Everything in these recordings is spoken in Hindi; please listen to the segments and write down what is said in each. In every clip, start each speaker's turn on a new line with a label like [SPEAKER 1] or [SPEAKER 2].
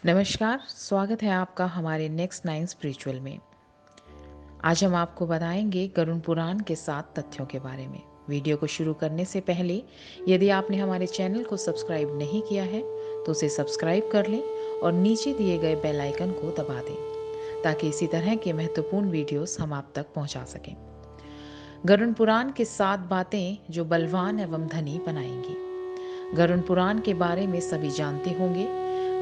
[SPEAKER 1] नमस्कार, स्वागत है आपका हमारे नेक्स्ट नाइन स्पिरिचुअल में। आज हम आपको बताएंगे गरुड़ पुराण के 7 तथ्यों के बारे में। वीडियो को शुरू करने से पहले यदि आपने हमारे चैनल को सब्सक्राइब नहीं किया है तो उसे सब्सक्राइब कर लें और नीचे दिए गए बेल आइकन को दबा दें ताकि इसी तरह के महत्वपूर्ण वीडियोस हम आप तक पहुंचा सकें। गरुड़ पुराण के 7 बातें जो बलवान एवं धनी बनाएंगी। गरुड़ पुराण के बारे में सभी जानते होंगे।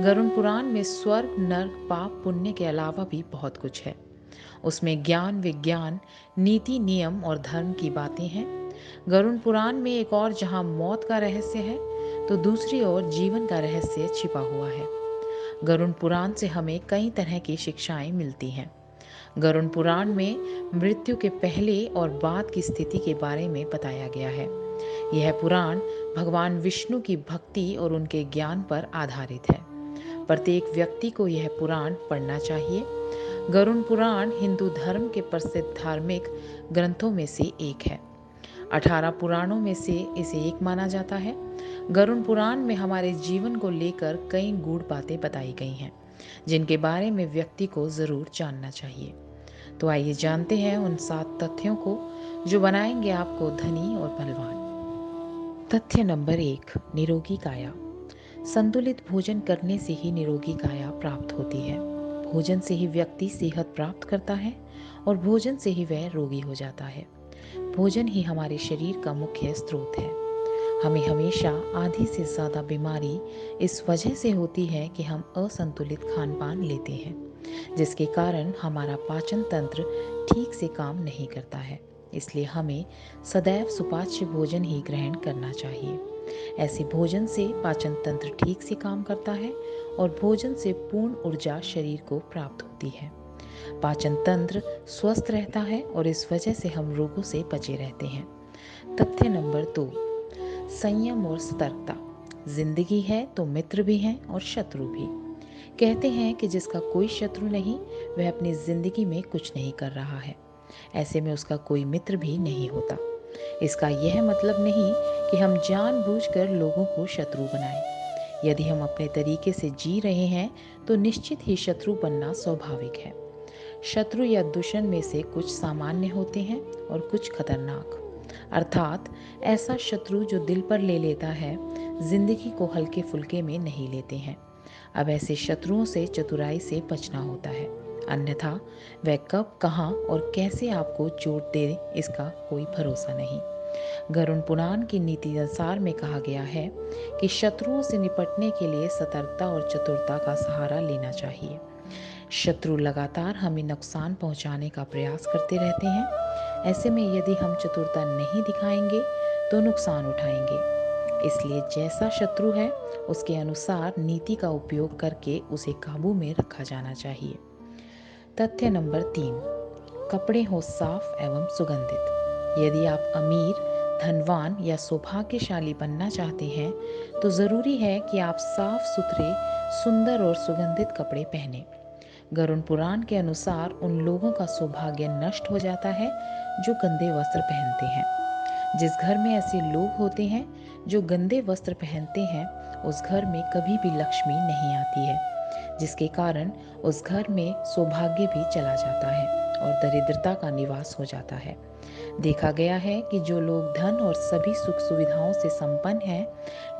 [SPEAKER 1] गरुड़ पुराण में स्वर्ग, नर्क, पाप, पुण्य के अलावा भी बहुत कुछ है। उसमें ज्ञान, विज्ञान, नीति, नियम और धर्म की बातें हैं। गरुड़ पुराण में एक और जहां मौत का रहस्य है तो दूसरी ओर जीवन का रहस्य छिपा हुआ है। गरुड़ पुराण से हमें कई तरह की शिक्षाएं मिलती हैं। गरुड़ पुराण में मृत्यु के पहले और बाद की स्थिति के बारे में बताया गया है। यह पुराण भगवान विष्णु की भक्ति और उनके ज्ञान पर आधारित है। प्रत्येक व्यक्ति को यह पुराण पढ़ना चाहिए। गरुड़ पुराण हिंदू धर्म के प्रसिद्ध धार्मिक ग्रंथों में से एक है। 18 पुराणों में से इसे एक माना जाता है। गरुड़ पुराण में हमारे जीवन को लेकर कई गूढ़ बातें बताई गई हैं जिनके बारे में व्यक्ति को जरूर जानना चाहिए। तो आइए जानते हैं उन 7 तथ्यों को जो बनाएंगे आपको धनी और बलवान। तथ्य नंबर 1, निरोगी काया। संतुलित भोजन करने से ही निरोगी काया प्राप्त होती है। भोजन से ही व्यक्ति सेहत प्राप्त करता है और भोजन से ही वह रोगी हो जाता है। भोजन ही हमारे शरीर का मुख्य स्रोत है। हमें हमेशा आधी से ज़्यादा बीमारी इस वजह से होती है कि हम असंतुलित खान पान लेते हैं, जिसके कारण हमारा पाचन तंत्र ठीक से काम नहीं करता है। इसलिए हमें सदैव सुपाच्य भोजन ही ग्रहण करना चाहिए। ऐसे भोजन से पाचन तंत्र ठीक से काम करता है और भोजन से पूर्ण ऊर्जा शरीर को प्राप्त होती है। पाचन तंत्र स्वस्थ रहता है और इस वजह से हम रोगों से बचे रहते हैं। तथ्य नंबर 2, संयम और सतर्कता। जिंदगी है तो मित्र भी हैं और शत्रु भी। कहते हैं कि जिसका कोई शत्रु नहीं वह अपनी जिंदगी में कुछ नहीं कर रहा है। ऐसे में उसका कोई मित्र भी नहीं होता। इसका यह मतलब नहीं कि हम जानबूझकर लोगों को शत्रु बनाएं। यदि हम अपने तरीके से जी रहे हैं तो निश्चित ही शत्रु बनना स्वाभाविक है। शत्रु या दुश्मन में से कुछ सामान्य होते हैं और कुछ खतरनाक। अर्थात ऐसा शत्रु जो दिल पर ले लेता है, जिंदगी को हल्के फुल्के में नहीं लेते हैं। अब ऐसे शत्रुओं से चतुराई से बचना होता है, अन्यथा वह कब, कहाँ और कैसे आपको चोट दे इसका कोई भरोसा नहीं। गरुड़ पुराण की नीति अनुसार में कहा गया है कि शत्रुओं से निपटने के लिए सतर्कता और चतुरता का सहारा लेना चाहिए। शत्रु लगातार हमें नुकसान पहुंचाने का प्रयास करते रहते हैं। ऐसे में यदि हम चतुरता नहीं दिखाएंगे तो नुकसान उठाएंगे। इसलिए जैसा शत्रु है उसके अनुसार नीति का उपयोग करके उसे काबू में रखा जाना चाहिए। तथ्य नंबर 3, कपड़े हो साफ एवं सुगंधित। यदि आप अमीर, धनवान या सौभाग्यशाली बनना चाहते हैं तो जरूरी है कि आप साफ सुथरे, सुंदर और सुगंधित कपड़े पहने। गरुड़ पुराण के अनुसार उन लोगों का सौभाग्य नष्ट हो जाता है जो गंदे वस्त्र पहनते हैं। जिस घर में ऐसे लोग होते हैं जो गंदे वस्त्र पहनते हैं, उस घर में कभी भी लक्ष्मी नहीं आती है, जिसके कारण उस घर में सौभाग्य भी चला जाता है और दरिद्रता का निवास हो जाता है। देखा गया है कि जो लोग धन और सभी सुख सुविधाओं से संपन्न हैं,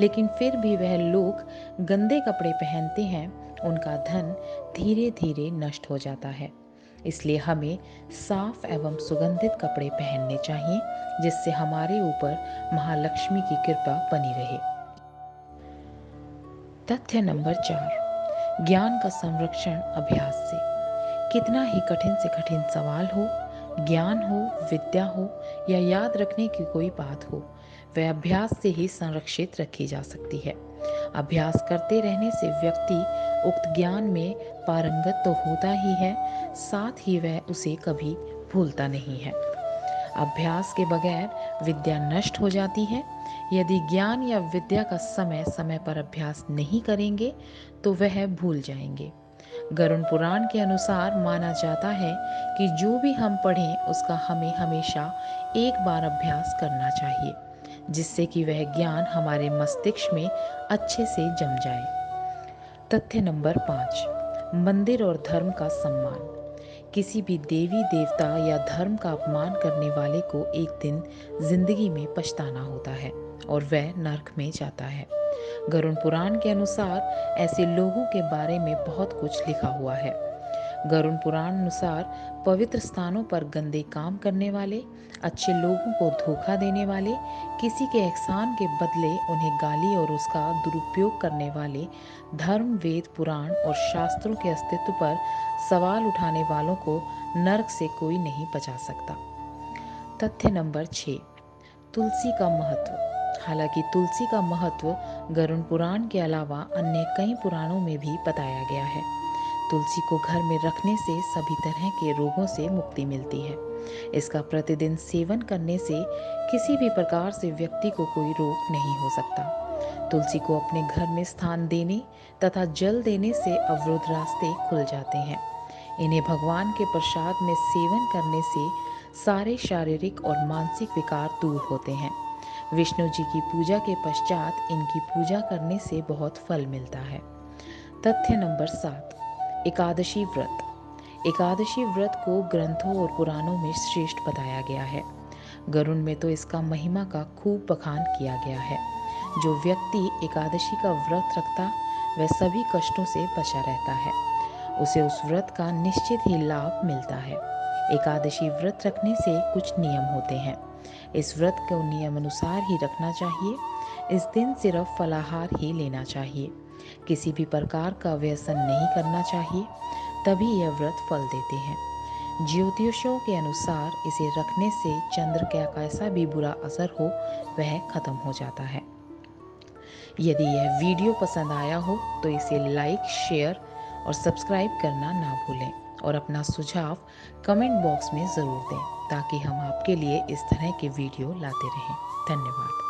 [SPEAKER 1] लेकिन फिर भी वह लोग गंदे कपड़े पहनते हैं, उनका धन धीरे धीरे नष्ट हो जाता है। इसलिए हमें साफ एवं सुगंधित कपड़े पहनने चाहिए जिससे हमारे ऊपर महालक्ष्मी की कृपा बनी रहे। तथ्य नंबर 4, ज्ञान का संरक्षण अभ्यास से। कितना ही कठिन से कठिन सवाल हो, ज्ञान हो, विद्या हो या याद रखने की कोई बात हो, वह अभ्यास से ही संरक्षित रखी जा सकती है। अभ्यास करते रहने से व्यक्ति उक्त ज्ञान में पारंगत तो होता ही है, साथ ही वह उसे कभी भूलता नहीं है। अभ्यास के बगैर विद्या नष्ट हो जाती है। यदि ज्ञान या विद्या का समय समय पर अभ्यास नहीं करेंगे तो वह भूल जाएंगे। गरुड़ पुराण के अनुसार माना जाता है कि जो भी हम पढ़ें उसका हमें हमेशा एक बार अभ्यास करना चाहिए, जिससे कि वह ज्ञान हमारे मस्तिष्क में अच्छे से जम जाए। तथ्य नंबर 5, मंदिर और धर्म का सम्मान। किसी भी देवी देवता या धर्म का अपमान करने वाले को एक दिन जिंदगी में पछताना होता है और वह नरक में जाता है। गरुड़ पुराण के अनुसार ऐसे लोगों के बारे में बहुत कुछ लिखा हुआ है। गरुड़ पुराण अनुसार पवित्र स्थानों पर गंदे काम करने वाले, अच्छे लोगों को धोखा देने वाले, किसी के एहसान के बदले उन्हें गाली और उसका दुरुपयोग करने वाले, धर्म, वेद, पुराण और शास्त्रों के अस्तित्व पर सवाल उठाने वालों को नरक से कोई नहीं बचा सकता। तथ्य नंबर 6, तुलसी का महत्व। हालांकि तुलसी का महत्व गरुड़ पुराण के अलावा अन्य कई पुराणों में भी बताया गया है। तुलसी को घर में रखने से सभी तरह के रोगों से मुक्ति मिलती है। इसका प्रतिदिन सेवन करने से किसी भी प्रकार से व्यक्ति को कोई रोग नहीं हो सकता। तुलसी को अपने घर में स्थान देने तथा जल देने से अवरुद्ध रास्ते खुल जाते हैं। इन्हें भगवान के प्रसाद में सेवन करने से सारे शारीरिक और मानसिक विकार दूर होते हैं। विष्णु जी की पूजा के पश्चात इनकी पूजा करने से बहुत फल मिलता है। तथ्य नंबर 7, एकादशी व्रत। एकादशी व्रत को ग्रंथों और पुराणों में श्रेष्ठ बताया गया है। गरुड़ में तो इसका महिमा का खूब बखान किया गया है। जो व्यक्ति एकादशी का व्रत रखता वह सभी कष्टों से बचा रहता है। उसे उस व्रत का निश्चित ही लाभ मिलता है। एकादशी व्रत रखने से कुछ नियम होते हैं। इस व्रत को नियम अनुसार ही रखना चाहिए। इस दिन सिर्फ फलाहार ही लेना चाहिए। किसी भी प्रकार का व्यसन नहीं करना चाहिए, तभी यह व्रत फल देते हैं। ज्योतिषों के अनुसार इसे रखने से चंद्र का कैसा भी बुरा असर हो वह खत्म हो जाता है। यदि यह वीडियो पसंद आया हो तो इसे लाइक, शेयर और सब्सक्राइब करना ना भूलें और अपना सुझाव कमेंट बॉक्स में ज़रूर दें ताकि हम आपके लिए इस तरह के वीडियो लाते रहें। धन्यवाद।